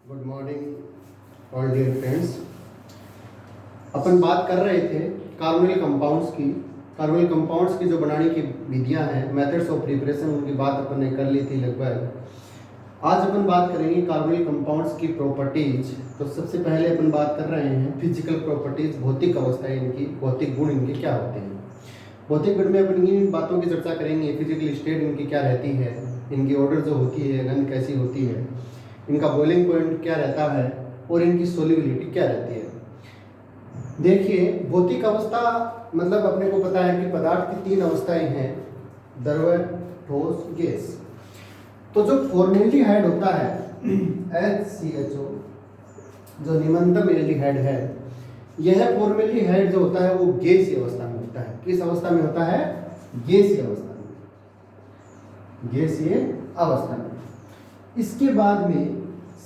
Good morning all dear friends. अपन बात कर रहे थे कार्बोनिल कंपाउंड्स की। कार्बोनिल कंपाउंड्स की जो बनाने की विधियां हैं, मेथड्स ऑफ प्रिपरेशन, उनकी बात अपन ने कर ली थी लगभग। आज अपन बात करेंगे कार्बोनिल कंपाउंड्स की प्रॉपर्टीज। तो सबसे पहले अपन बात कर रहे हैं फिजिकल प्रॉपर्टीज, भौतिक अवस्थाएं इनकी, भौतिक गुण इनके क्या होते हैं। भौतिक गुण में अपन इन बातों की चर्चा करेंगे। फिजिकल स्टेट इनकी क्या रहती है, इनकी ऑर्डर जो होती है, गंध कैसी होती है, इनका बॉइलिंग पॉइंट क्या रहता है और इनकी सोल्युबिलिटी क्या रहती है। देखिए, भौतिक अवस्था मतलब अपने को पता है कि पदार्थ की तीन अवस्थाएं हैं, द्रव, ठोस, गैस। तो जो फॉर्मेल्डिहाइड होता है HCHO, जो निमंत्रण एल्डिहाइड है, यह फॉर्मेल्डिहाइड जो होता है वो गैसीय अवस्था में होता है। किस अवस्था में होता है? गैसीय अवस्था में, गैसीय अवस्था में। इसके बाद में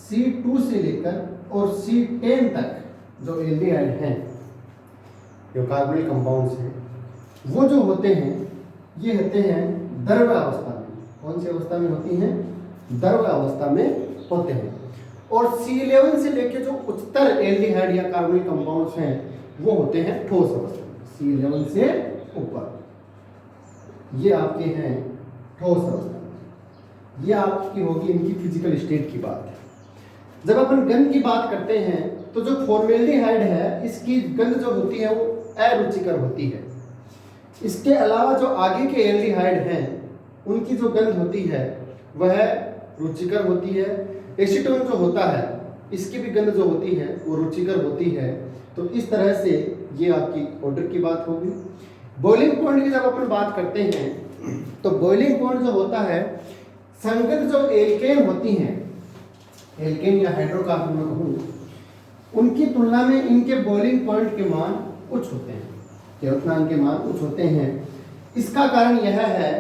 C2 से लेकर और C10 तक जो एल्डिहाइड हैं, जो कार्बोनिल कंपाउंड्स हैं, वो जो होते हैं ये होते हैं द्रव अवस्था में। कौन सी अवस्था में होती हैं? द्रव अवस्था में होते हैं। और C11 से लेकर जो उच्चतर एल्डिहाइड या कार्बोनिल कंपाउंड्स हैं वो होते हैं ठोस अवस्था में। C11 से ऊपर ये आपके हैं ठोस अवस्था। ये आपकी होगी इनकी फिजिकल स्टेट की बात है। जब अपन गंध की बात करते हैं तो जो फॉर्मेल्डिहाइड है, इसकी गंध जो होती है वो अरुचिकर होती है। इसके अलावा जो आगे के एल्डिहाइड हैं उनकी जो गंध होती है वह रुचिकर होती है। एसीटोन जो होता है इसकी भी गंध जो होती है वो रुचिकर होती है। तो इस तरह से ये आपकी ऑर्डर की बात होगी। बॉइलिंग पॉइंट की जब अपन बात करते हैं तो बॉइलिंग पॉइंट जो होता है, संगत जो एल्केन होती हैं, एल्केन या हाइड्रोकार्बन में कहूं, उनकी तुलना में इनके बॉइलिंग पॉइंट के मान उच्च होते हैं, द्रव्यमान के मान उच्च होते हैं। इसका कारण यह है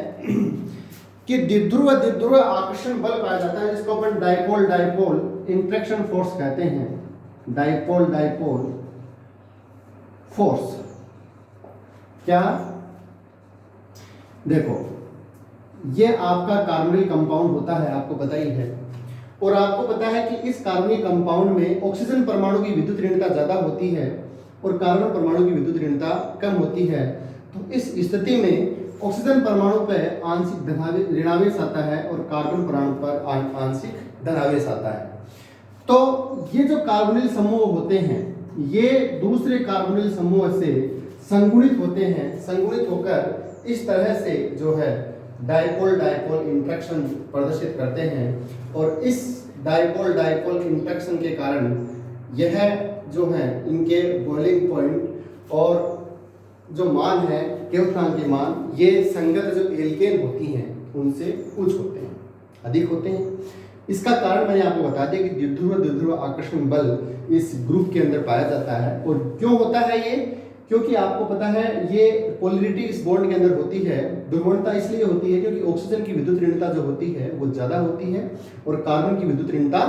कि द्विध्रुव आकर्षण बल पाया जाता है, जिसको अपन डाइपोल डाइपोल इंट्रैक्शन फोर्स कहते हैं। डाइपोल डाइपोल फोर्स क्या? देखो, ये आपका कार्बोनिल कंपाउंड होता है, आपको पता ही है। और आपको पता है कि इस कार्बोनिल कंपाउंड में ऑक्सीजन परमाणु की विद्युत ऋणता ज्यादा होती है और कार्बन परमाणु की विद्युत ऋणता कम होती है। तो इस स्थिति में ऑक्सीजन परमाणु पर आंशिक ऋणावेश आता है और कार्बन परमाणु पर आंशिक धनावेश आता है। तो ये जो कार्बोनिल समूह होते हैं ये दूसरे कार्बोनिल समूह से संगुणित होते हैं। संगुणित होकर इस तरह से जो है डाइपोल डाइपोल इंट्रैक्शन प्रदर्शित करते हैं। और इस डाइपोल डाइपोल इंट्रैक्शन के कारण यह जो है इनके बॉइलिंग पॉइंट और जो मान है, द्रव्यमान के मान, ये संगत जो एल्केन होती हैं उनसे उच्च होते हैं, अधिक होते हैं। इसका कारण मैंने आपको बता दिया कि द्विध्रुव आकर्षण बल इस ग्रुप के अंदर पाया जाता है। और क्यों होता है ये? क्योंकि आपको पता है ये पोलरिटी इस बॉन्ड के अंदर होती है। ध्रुवणता इसलिए होती है क्योंकि ऑक्सीजन की विद्युत ऋणता जो होती है वो ज्यादा होती है और कार्बन की विद्युत ऋणता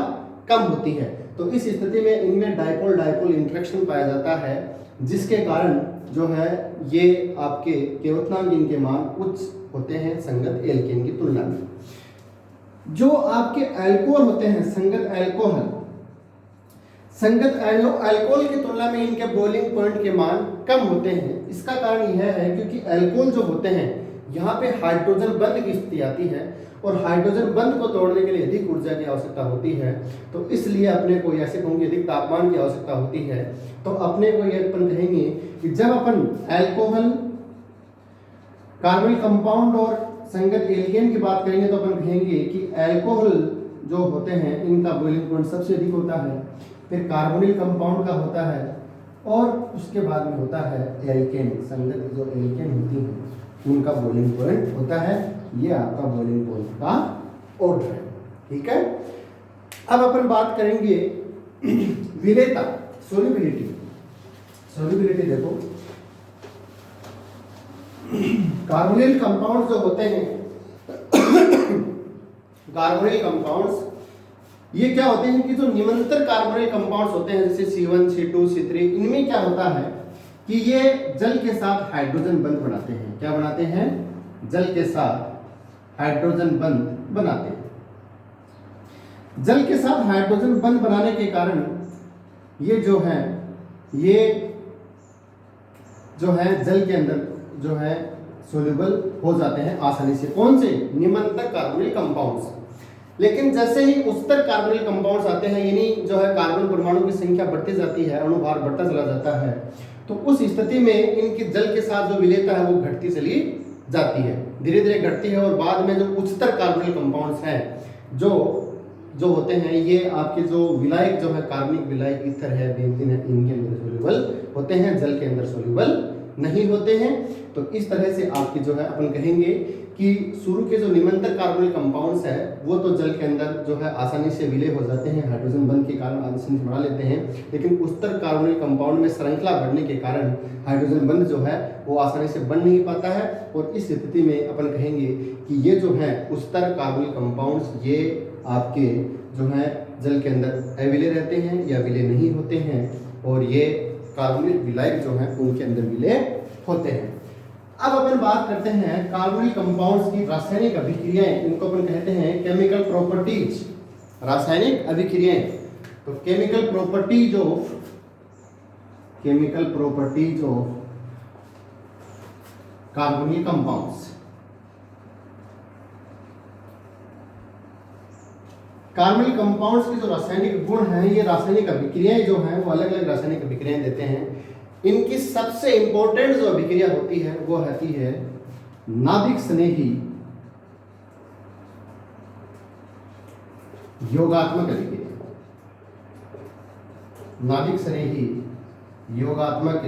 कम होती है। तो इस स्थिति में इनमें डाइपोल डाइपोल इंट्रैक्शन पाया जाता है, जिसके कारण जो है ये आपके द्रव्यमान इनके मान उच्च होते हैं संगत एल्केन की तुलना में। जो आपके अल्कोहल होते हैं, संगत अल्कोहल, संगत अल्कोहल की तुलना में इनके बॉइलिंग पॉइंट के मान कम होते हैं। इसका कारण यह है क्योंकि अल्कोहल जो होते हैं यहाँ पे हाइड्रोजन बंध की स्थिति आती है और हाइड्रोजन बंध को तोड़ने के लिए अधिक ऊर्जा की आवश्यकता होती है। तो इसलिए अपने को ऐसे कहूँगी अधिक तापमान की आवश्यकता होती है। तो अपने को ये अपन कहेंगे कि जब अपन अल्कोहल, कार्बोनिल कंपाउंड और संगत एल्केन की बात करेंगे तो अपन कहेंगे कि अल्कोहल जो होते हैं इनका बॉइलिंग पॉइंट सबसे अधिक होता है, फिर कार्बोनिल कंपाउंड का होता है और उसके बाद में होता है एल्केन, संगत जो एल्केन होती हैं उनका बॉइलिंग पॉइंट होता है। ये आपका बॉइलिंग पॉइंट का ऑर्डर है, ठीक है। अब अपन बात करेंगे विलेयता, सोल्युबिलिटी। सोल्युबिलिटी देखो, कार्बोनिल कंपाउंड जो होते हैं कार्बोनिल कंपाउंड्स ये क्या होते हैं कि जो निमंत्रण कार्बोनिल कंपाउंड्स होते हैं जैसे C1, C2, C3, इनमें क्या होता है कि ये जल के साथ हाइड्रोजन बंध बनाते हैं। क्या बनाते हैं? जल के साथ हाइड्रोजन बंध बनाते हैं। जल के साथ हाइड्रोजन बंध बनाने के कारण ये जो है जल के अंदर जो है सोल्यूबल हो जाते हैं आसानी से। कौन से? निम्नतर कार्बोनिल कंपाउंड्स। लेकिन जैसे ही उच्चतर कार्बोनिल कंपाउंड्स आते हैं, यानी जो है कार्बन परमाणु की संख्या बढ़ती जाती है, अणुभार बढ़ता चला जाता है, तो उस स्थिति में इनकी जल के साथ जो विलेयता है वो घटती चली जाती है, धीरे धीरे घटती है। और बाद में जो उच्चतर कार्बोनिल कंपाउंड्स हैं जो होते हैं, ये आपके जो विलायक जो है कार्बनिक विलायक ईथर है, बेंजीन है, इनके अंदर सोल्यूबल होते हैं, जल के अंदर सोल्यूबल नहीं होते हैं। तो इस तरह से आपकी जो है अपन कहेंगे कि शुरू के जो निम्नतर कार्बोनिल कंपाउंड्स है वो तो जल के अंदर जो है आसानी से विलय हो जाते हैं, हाइड्रोजन बंध के कारण आसानी से बना लेते हैं। लेकिन उच्चतर कार्बोनिल कंपाउंड में श्रृंखला बढ़ने के कारण हाइड्रोजन बंध जो है वो आसानी से बन नहीं पाता है। और इस स्थिति में अपन कहेंगे कि ये जो है उच्चतर कार्बोनिल कंपाउंड्स ये आपके जो है जल के अंदर अविलय रहते हैं या विलय नहीं होते हैं, और ये कार्बोनिल विलायक जो है उनके अंदर विलय होते हैं। अब अपन बात करते हैं कार्बोनिल कंपाउंड्स की रासायनिक अभिक्रियाएं, इनको अपन कहते हैं केमिकल प्रॉपर्टीज, रासायनिक अभिक्रियाएं। तो chemical properties of carbonyl compounds. Carbonyl compounds के जो रासायनिक गुण हैं, ये रासायनिक अभिक्रियाएं जो हैं वो अलग अलग रासायनिक अभिक्रियाएं देते हैं। इनकी सबसे इंपॉर्टेंट जो अभिक्रिया होती है वो होती है नाभिक स्नेही योगात्मक अभिक्रिया। नाभिक स्नेही योगात्मक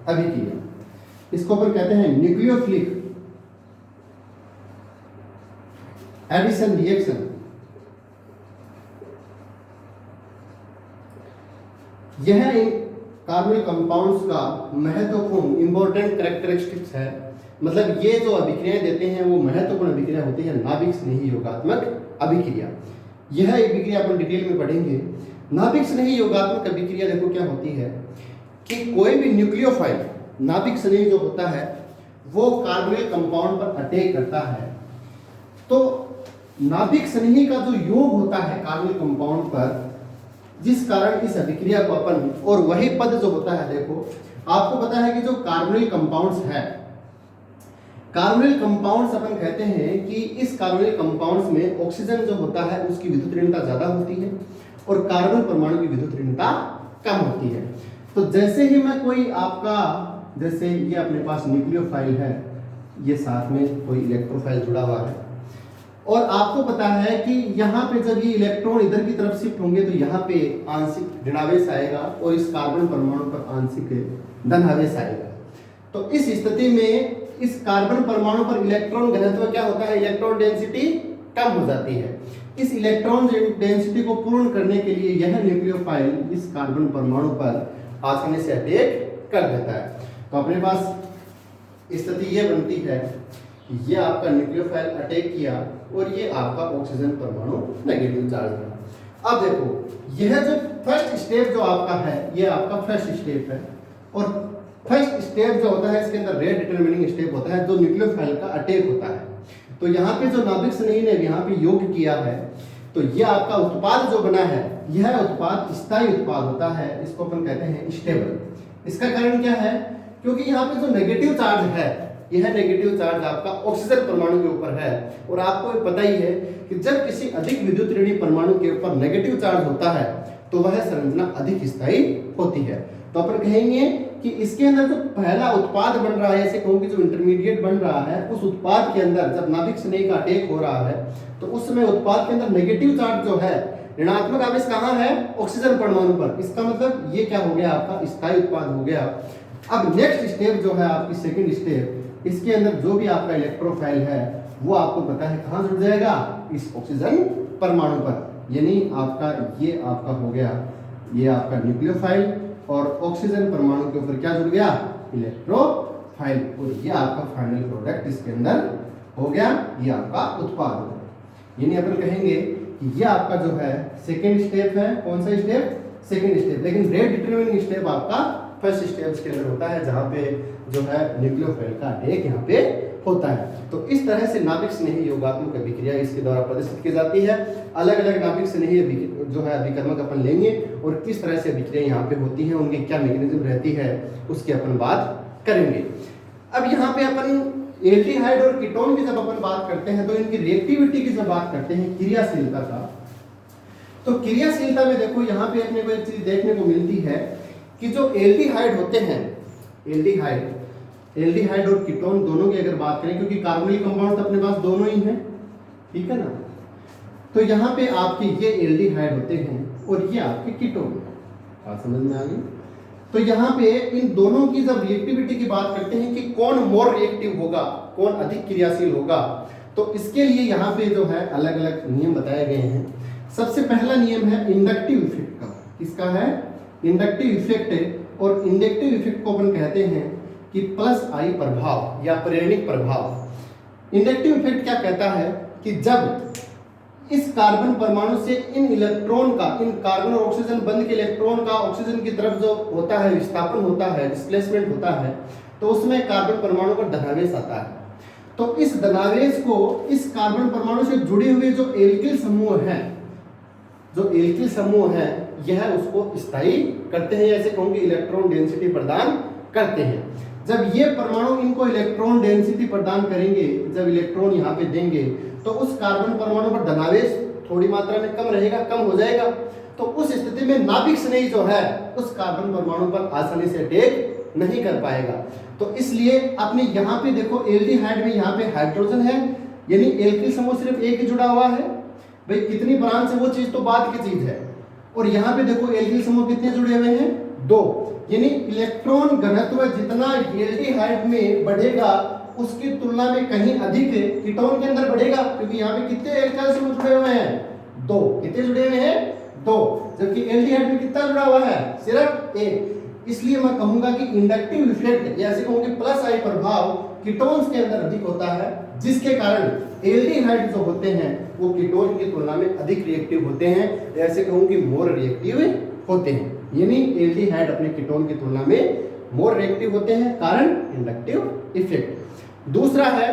अभिक्रिया, इसको अपन कहते हैं न्यूक्लियोफिलिक एडिशन रिएक्शन। यह कार्बोनिल कंपाउंड्स का महत्वपूर्ण इंपॉर्टेंट कैरेक्टरिस्टिक्स है। मतलब ये जो अभिक्रियाएं देते हैं वो महत्वपूर्ण अभिक्रिया होती है नाभिक स्नेही योगात्मक अभिक्रिया। यह अभिक्रिया अपन डिटेल में पढ़ेंगे। नाभिक स्नेही योगात्मक अभिक्रिया देखो क्या होती है कि कोई भी न्यूक्लियोफाइल नाभिक स्नेही जो होता है वो कार्बोनिल कंपाउंड पर अटैक करता है, तो नाभिक स्नेही का जो योग होता है कार्बोनिल कंपाउंड पर, जिस कारण इस अभिक्रिया को अपन, और वही पद जो होता है देखो आपको पता है कि जो कार्बोनिल कंपाउंड्स है, कार्बोनिल कंपाउंड्स अपन कहते हैं कि इस कार्बोनिल कंपाउंड्स में ऑक्सीजन जो होता है उसकी विद्युत ऋणता ज्यादा होती है और कार्बन परमाणु की विद्युत ऋणता कम होती है। तो जैसे ही मैं कोई आपका, जैसे ये अपने पास न्यूक्लियोफाइल है, ये साथ में कोई इलेक्ट्रोफाइल जुड़ा हुआ है, और आपको पता है कि यहाँ पे जब ये इलेक्ट्रॉन इधर की तरफ शिफ्ट होंगे तो यहाँ पे आंशिक ऋणावेश आएगा और इस कार्बन परमाणु पर आंशिक धनावेश आएगा। तो इस स्थिति में इस कार्बन परमाणु पर इलेक्ट्रॉन घनत्व क्या होता है, इलेक्ट्रॉन डेंसिटी कम हो जाती है। इस इलेक्ट्रॉन डेंसिटी को पूर्ण करने के लिए यह न्यूक्लियोफाइल इस कार्बन परमाणु पर आसानी से अटैक कर देता है। तो अपने पास स्थिति यह बनती है कि ये आपका न्यूक्लियोफाइल अटैक किया और ये आपका ऑक्सीजन परमाणु नेगेटिव चार्ज है। अब देखो यह जो फर्स्ट स्टेप जो आपका है ये आपका फर्स्ट स्टेप है, और फर्स्ट स्टेप जो होता है इसके अंदर रेट डिटरमिनिंग स्टेप होता है जो न्यूक्लियोफाइल का अटैक होता है। तो यहाँ पे जो नाभिक स्नेही ने यहाँ पे योग किया है, तो ये आपका उत्पाद जो बना है यह उत्पाद स्थायी उत्पाद होता है, इसको अपन कहते हैं स्टेबल। इसका कारण क्या है, क्योंकि यहाँ पे जो नेगेटिव चार्ज है यह नेगेटिव चार्ज आपका ऑक्सीजन परमाणु के ऊपर है, और आपको पता ही है कि जब किसी अधिक विद्युत ऋणी परमाणु के ऊपर नेगेटिव चार्ज होता है तो वह संरचना अधिक स्थायी होती है। तो अपन कहेंगे कि इसके अंदर जो पहला उत्पाद बन रहा है, ऐसे कहूँ कि जो इंटरमीडिएट बन रहा है, उस उत्पाद के अंदर जब नाभिक स्नेही का अटैक हो रहा है तो उस समय उत्पाद के अंदर नेगेटिव चार्ज जो है, ऋणात्मक आवेश कहाँ है, ऑक्सीजन परमाणु पर। इसका मतलब ये क्या हो गया, आपका स्थायी उत्पाद हो गया। अब नेक्स्ट स्टेप जो है आपकी सेकेंड स्टेप, इसके अंदर जो भी आपका इलेक्ट्रोफाइल है वो आपको पता है कहाँ जुड़ जाएगा, इस ऑक्सीजन परमाणु पर। यानी आपका ये आपका हो गया, ये आपका न्यूक्लियोफाइल और ऑक्सीजन परमाणु के ऊपर क्या जुड़ गया, इलेक्ट्रोफाइल, और ये आपका फाइनल प्रोडक्ट इसके अंदर हो गया, ये आपका उत्पाद हो गया। यानी अपन कहेंगे कि ये आपका जो है सेकेंड स्टेप है। कौन सा स्टेप, सेकेंड स्टेप। लेकिन रेट डिटरमिनिंग स्टेप आपका फर्स्ट स्टेप के अंदर होता है, जहाँ पे जो है न्यूक्लियोफाइल का अटैक यहाँ पे होता है। तो इस तरह से नाभिक स्नेही योगात्मक अभिक्रिया इसके द्वारा प्रदर्शित की जाती है। अलग अलग नाभिक स्नेही जो है अभिकर्मक अपन लेंगे और किस तरह से अभिक्रिया यहाँ पे होती है, उनकी क्या मैकेनिज्म रहती है, उसकी अपन बात करेंगे। अब यहाँ पे अपन एल्डिहाइड और कीटोन की जब अपन बात करते हैं तो इनकी रिएक्टिविटी की जब बात करते हैं, क्रियाशीलता का, तो क्रियाशीलता में देखो यहाँ पे अपने को एक चीज देखने को मिलती है कि जो एल्डिहाइड होते हैं, एल्डिहाइड और कीटोन दोनों की अगर बात करें, क्योंकि कार्बोनिल कंपाउंड तो अपने पास दोनों ही हैं, ठीक है ना, तो यहाँ पे आपके ये एल्डिहाइड होते हैं और ये आपके कीटोन, बात समझ में आ गई। तो यहाँ पे इन दोनों की जब रिएक्टिविटी की बात करते हैं कि कौन मोर रिएक्टिव होगा, कौन अधिक क्रियाशील होगा, तो इसके लिए यहाँ पे जो है अलग अलग नियम बताए गए हैं। सबसे पहला नियम है इंडक्टिव इफेक्ट का। किसका है? इंडक्टिव इफेक्ट है। और इंडक्टिव इफेक्ट को अपन कहते हैं कि प्लस आई प्रभाव या प्रेरणिक प्रभाव। इंडक्टिव इफेक्ट क्या कहता है कि जब इस कार्बन परमाणु से इन इलेक्ट्रॉन का, इन कार्बन और ऑक्सीजन बंध के इलेक्ट्रॉन का ऑक्सीजन की तरफ जो होता है, विस्थापन होता है, डिस्प्लेसमेंट होता है, तो उसमें कार्बन परमाणु पर धनावेश आता है। तो इस धनावेश को इस कार्बन परमाणु से जुड़े हुए जो एल्किल समूह हैं, यह उसको स्थायी करते हैं, ऐसे कहूंगे इलेक्ट्रॉन डेंसिटी प्रदान करते हैं। जब ये परमाणु इनको इलेक्ट्रॉन डेंसिटी प्रदान करेंगे, जब इलेक्ट्रॉन यहाँ पे देंगे, तो उस कार्बन परमाणु पर धनावेश थोड़ी मात्रा में कम रहेगा, कम हो जाएगा। तो उस स्थिति में नाभिक स्नेही जो है उस कार्बन परमाणु पर आसानी से अटैक नहीं कर पाएगा। तो इसलिए आपने यहाँ पे देखो एल्डिहाइड में यहाँ पे हाइड्रोजन है, यानी एल्किल समूह सिर्फ एक ही जुड़ा हुआ है। भाई कितनी ब्रांच है वो चीज तो बाद की चीज है। और यहाँ पे देखो एल्किल समूह कितने जुड़े हुए हैं? 2। यानी इलेक्ट्रॉन घनत्व जितना एल्डिहाइड में बढ़ेगा उसकी तुलना में कहीं अधिक कीटोन के अंदर बढ़ेगा, क्योंकि यहाँ पे कितने एल्काइल समूह जुड़े हुए हैं? 2। कितने जुड़े हुए हैं? 2। जबकि एल्डिहाइड में कितना जुड़ा हुआ है? सिर्फ 1। इसलिए मैं कहूंगा कि इंडक्टिव इफेक्ट या ऐसे कहूंगा प्लस आई प्रभाव कीटोन्स के अंदर अधिक होता है, जिसके कारण एल्डिहाइड जो होते हैं वो कीटोन की तुलना में अधिक रिएक्टिव होते हैं, ऐसे कहूं कि मोर रिएक्टिव होते हैं। यानी एल्डिहाइड अपने कीटोन की तुलना में मोर रिएक्टिव होते हैं, कारण इंडक्टिव इफेक्ट। दूसरा है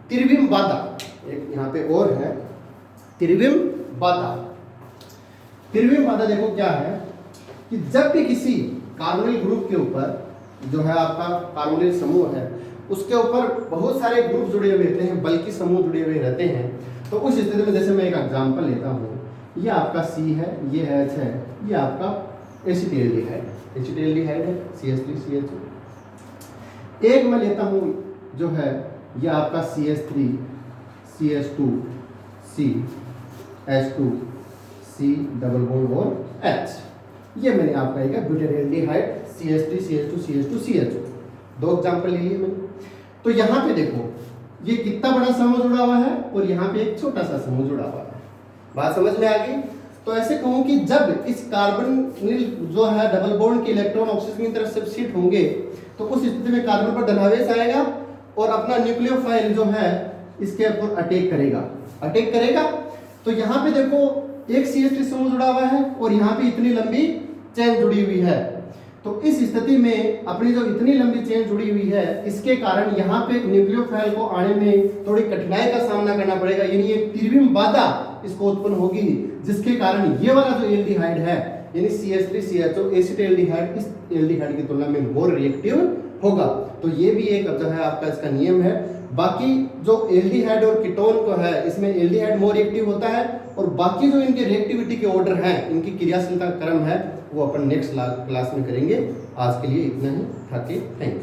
त्रिविम बाधा, एक यहाँ पे और है त्रिविम बाधा। त्रिविम बाधा देखो क्या है कि जब भी किसी कार्बोनिल ग्रुप के ऊपर जो है आपका कार्बोनिल समूह है उसके ऊपर बहुत सारे ग्रुप जुड़े हुए रहते हैं, बल्कि समूह जुड़े हुए रहते हैं, तो उस स्थिति में जैसे मैं एक एग्जांपल लेता हूँ, ये आपका C है, ये H है, ये आपका एसिटाल्डिहाइड है, CH3CHO। एक मैं लेता हूँ जो है ये आपका CH3 CH2 C H2 C double bond और H। ये मैंने आपका एक ब्यूटाइलडिहाइड CH3 CH2 CH2 CHO, 2 example ले लिए मैंने। तो यहाँ पे देखो ये कितना बड़ा समूह जुड़ा हुआ है और यहाँ पे एक छोटा सा समूह जुड़ा हुआ है। बात समझ में आ गई? तो ऐसे कहूँ कि जब इस कार्बोनिल जो है डबल बॉन्ड के इलेक्ट्रॉन ऑक्सीजन की तरफ शिफ्ट होंगे तो उस स्थिति में कार्बन पर धनावेश आएगा और अपना न्यूक्लियोफाइल जो है इसके ऊपर अटैक करेगा। तो यहाँ पे देखो एक CH3 समूह जुड़ा हुआ है और यहाँ पे इतनी लंबी चेन जुड़ी हुई है। तो इस स्थिति में अपनी जो इतनी लंबी चेन जुड़ी हुई है इसके कारण यहाँ पे न्यूक्लियोफाइल को आने में थोड़ी कठिनाई का सामना करना पड़ेगा, यानी एक त्रिविम बाधा इसको उत्पन्न होगी, जिसके कारण ये वाला जो एल्डिहाइड है यानी CH3CHO एसिटाल्डिहाइड इस एल्डिहाइड की तुलना में मोर रिएक्टिव होगा। तो ये भी एक जो है आपका इसका नियम है। बाकी जो एल्डिहाइड और कीटोन को है इसमें एल्डिहाइड मोर रिएक्टिव होता है और बाकी जो इनके रिएक्टिविटी के ऑर्डर हैं, इनकी क्रियाशीलता क्रम है, वो अपन नेक्स्ट क्लास में करेंगे। आज के लिए इतना ही। Thank you.